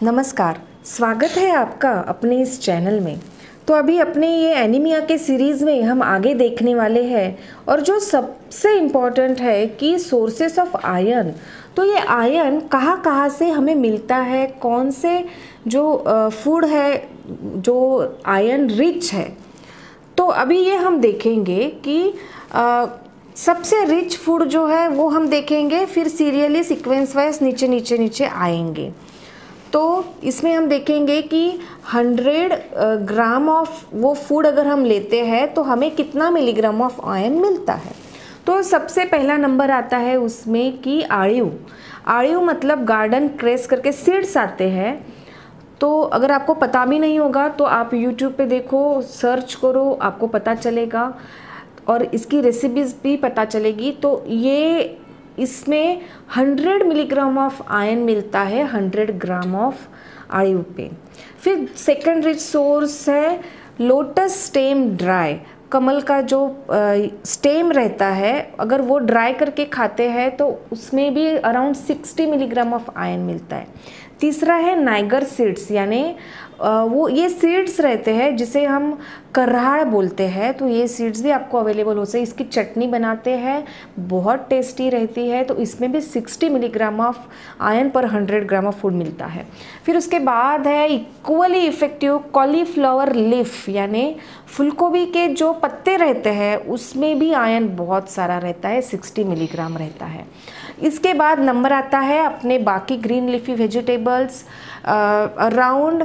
नमस्कार, स्वागत है आपका अपने इस चैनल में। तो अभी अपने ये एनीमिया के सीरीज़ में हम आगे देखने वाले हैं और जो सबसे इम्पॉर्टेंट है कि सोर्सेस ऑफ आयरन। तो ये आयरन कहाँ कहाँ से हमें मिलता है, कौन से जो फूड है जो आयरन रिच है। तो अभी ये हम देखेंगे कि सबसे रिच फूड जो है वो हम देखेंगे, फिर सीरियली सीक्वेंस वाइज नीचे नीचे नीचे आएंगे। तो इसमें हम देखेंगे कि 100 ग्राम ऑफ वो फूड अगर हम लेते हैं तो हमें कितना मिलीग्राम ऑफ आयरन मिलता है। तो सबसे पहला नंबर आता है उसमें कि आड़ू। आड़ू मतलब गार्डन क्रेस करके सीड्स आते हैं। तो अगर आपको पता भी नहीं होगा तो आप YouTube पे देखो, सर्च करो, आपको पता चलेगा और इसकी रेसिपीज़ भी पता चलेगी। तो ये इसमें 100 मिलीग्राम ऑफ आयरन मिलता है 100 ग्राम ऑफ आयु पे। फिर सेकंड रिच सोर्स है लोटस स्टेम ड्राई। कमल का जो स्टेम रहता है, अगर वो ड्राई करके खाते हैं तो उसमें भी अराउंड 60 मिलीग्राम ऑफ आयरन मिलता है। तीसरा है नाइगर सीड्स, यानी वो ये सीड्स रहते हैं जिसे हम करहाड़ बोलते हैं। तो ये सीड्स भी आपको अवेलेबल हो सकते हैं। इसकी चटनी बनाते हैं, बहुत टेस्टी रहती है। तो इसमें भी 60 मिलीग्राम ऑफ आयरन पर 100 ग्राम ऑफ फूड मिलता है। फिर उसके बाद है इक्वली इफेक्टिव कॉलीफ्लावर लीफ, यानी फूलगोभी के जो पत्ते रहते हैं उसमें भी आयरन बहुत सारा रहता है, 60 मिलीग्राम रहता है। इसके बाद नंबर आता है अपने बाकी green leafy vegetables. Around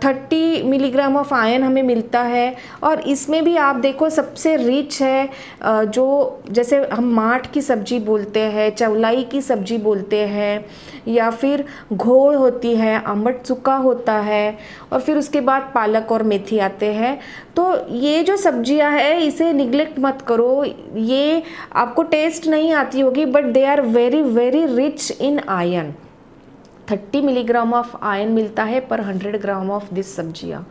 30 milligram of iron हमें मिलता है। और इसमें भी आप देखो सबसे रिच है जो जैसे हम माठ की सब्जी बोलते हैं, चवलाई की सब्जी बोलते हैं, या फिर घोड़ होती है, अम्बट चुका होता है, और फिर उसके बाद पालक और मेथी आते हैं। तो ये जो सब्जियां हैं इसे निगलेक्ट मत करो। ये आपको टेस्ट नहीं आती होगी but they are very very rich in iron. 30 milligram of iron मिलता है पर 100 ग्राम ऑफ दिस सब्जियाँ,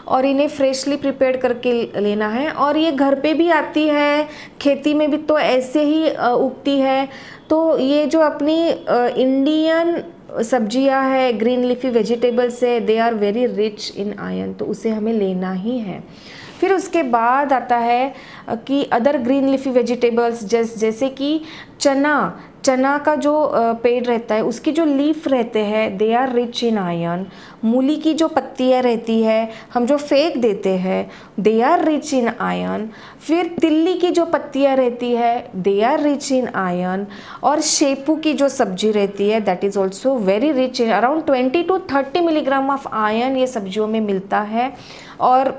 और इन्हें फ्रेशली प्रिपेयर करके लेना है। और ये घर पे भी आती है, खेती में भी तो ऐसे ही उगती है। तो ये जो अपनी इंडियन सब्जियां है, ग्रीन लीफी वेजिटेबल्स है, they are very rich in iron, तो उसे हमें लेना ही है। फिर उसके बाद आता है कि अदर ग्रीन लीफी वेजिटेबल्स जैसे कि चना का जो पेड़ रहता है उसकी जो लीफ रहते हैं they are rich in iron. मूली की जो पत्तियाँ रहती है हम जो फेंक देते हैं they are rich in iron. फिर तिल्ली की जो पत्तियाँ रहती है they are rich in iron. और शेपू की जो सब्जी रहती है that is also very rich in around 20 to 30 milligram of iron ये सब्जियों में मिलता है। और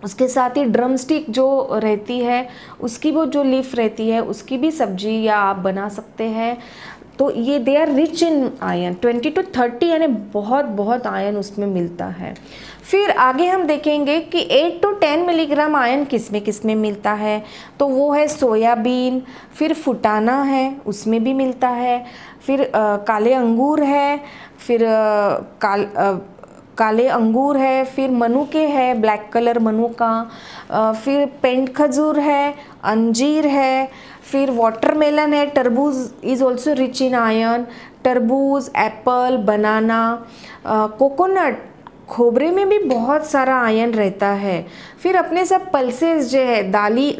उसके साथ ही ड्रम स्टिक जो रहती है उसकी वो जो लीफ रहती है उसकी भी सब्जी या आप बना सकते हैं। तो ये they are rich in iron 20 to 30, यानी बहुत बहुत आयरन उसमें मिलता है। फिर आगे हम देखेंगे कि 8 to 10 मिलीग्राम आयरन किस में मिलता है। तो वो है सोयाबीन, फिर फुटाना है उसमें भी मिलता है, फिर काले अंगूर है, फिर काले अंगूर है, फिर मनुके है, ब्लैक कलर मनु का, फिर पेंट खजूर है, अंजीर है, फिर वाटरमेलन है, तरबूज is also rich in iron. तरबूज, एप्पल, बनाना, कोकोनट, खोबरे में भी बहुत सारा आयरन रहता है। फिर अपने सब पल्सेस जो है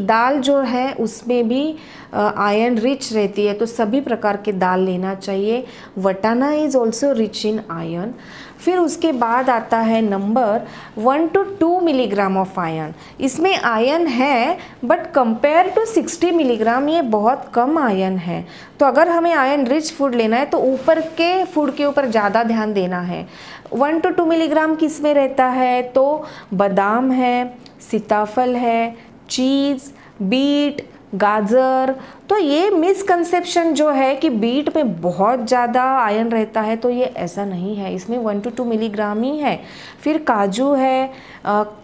दाल जो है उसमें भी आयरन रिच रहती है, तो सभी प्रकार के दाल लेना चाहिए। Vatana is also rich in iron. फिर उसके बाद आता है number 1 to 2 milligram of iron. इसमें आयरन है बट कंपेयर टू 60 मिलीग्राम ये बहुत कम आयरन है। तो अगर हमें आयरन रिच फूड लेना है तो ऊपर के फूड के ऊपर ज़्यादा ध्यान देना है। 1 to 2 मिलीग्राम किस में रहता है, तो बादाम है, सीताफल है, चीज़, बीट, गाजर। तो ये मिसकंसेप्शन जो है कि बीट में बहुत ज़्यादा आयरन रहता है, तो ये ऐसा नहीं है, इसमें 1 to 2 मिलीग्राम ही है। फिर काजू है,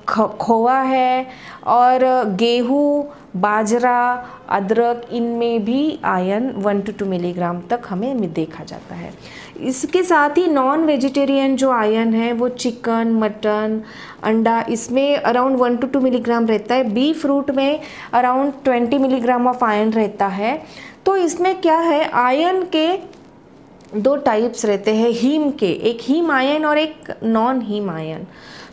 खोवा है, और गेहूँ, बाजरा, अदरक, इनमें भी आयरन 1 to 2 मिलीग्राम तक हमें देखा जाता है। इसके साथ ही नॉन वेजिटेरियन जो आयरन है वो चिकन, मटन, अंडा, इसमें अराउंड 1 to 2 मिलीग्राम रहता है। बी फ्रूट में अराउंड 20 मिलीग्राम ऑफ आयरन रहता है। तो इसमें क्या है, आयरन के दो टाइप्स रहते हैं हीम के, एक हीम आयन और एक नॉन हीम आयन।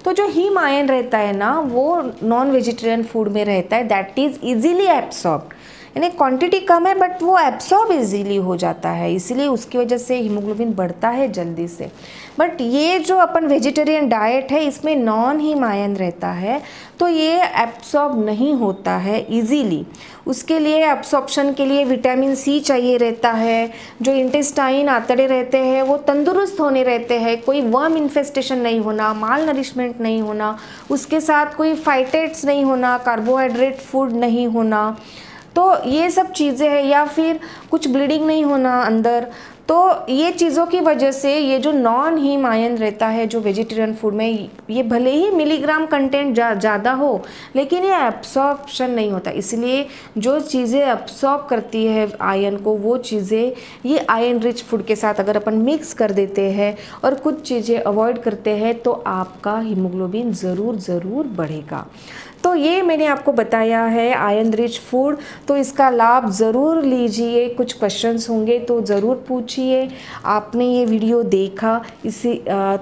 तो जो हीम आयन रहता है ना वो नॉन वेजिटेरियन फूड में रहता है, दैट इज़ इजीली एब्सॉर्ब, यानी क्वांटिटी कम है बट वो एब्सॉर्ब इजीली हो जाता है, इसीलिए उसकी वजह से हीमोग्लोबिन बढ़ता है जल्दी से। बट ये जो अपन वेजिटेरियन डाइट है इसमें नॉन हीम आयन रहता है तो ये एब्सॉर्ब नहीं होता है इजीली। उसके लिए एब्सॉर्प्शन के लिए विटामिन सी चाहिए रहता है, जो इंटेस्टाइन आंतड़े रहते हैं वो तंदुरुस्त होने रहते हैं, कोई वर्म इन्फेस्टेशन नहीं होना, माल नरिशमेंट नहीं होना, उसके साथ कोई फाइटेट्स नहीं होना, कार्बोहाइड्रेट फूड नहीं होना, तो ये सब चीज़ें हैं, या फिर कुछ ब्लीडिंग नहीं होना अंदर। तो ये चीज़ों की वजह से ये जो नॉन हीम आयन रहता है जो वेजिटेरियन फूड में, ये भले ही मिलीग्राम कंटेंट ज़्यादा हो लेकिन ये एब्सॉर्प्शन नहीं होता, इसलिए जो चीज़ें एब्सॉर्ब करती है आयन को वो चीज़ें ये आयन रिच फूड के साथ अगर अपन मिक्स कर देते हैं और कुछ चीज़ें अवॉइड करते हैं तो आपका हीमोग्लोबिन ज़रूर बढ़ेगा। तो ये मैंने आपको बताया है आयन रिच फूड, तो इसका लाभ ज़रूर लीजिए। कुछ क्वेश्चंस होंगे तो ज़रूर पूछिए। आपने ये वीडियो देखा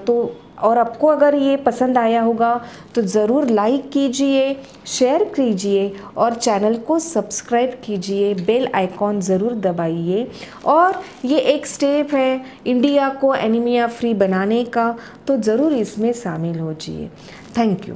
तो और आपको अगर ये पसंद आया होगा तो ज़रूर लाइक कीजिए, शेयर कीजिए और चैनल को सब्सक्राइब कीजिए, बेल आइकॉन ज़रूर दबाइए। और ये एक स्टेप है इंडिया को एनीमिया फ्री बनाने का, तो ज़रूर इसमें शामिल हो जाइए। Thank you.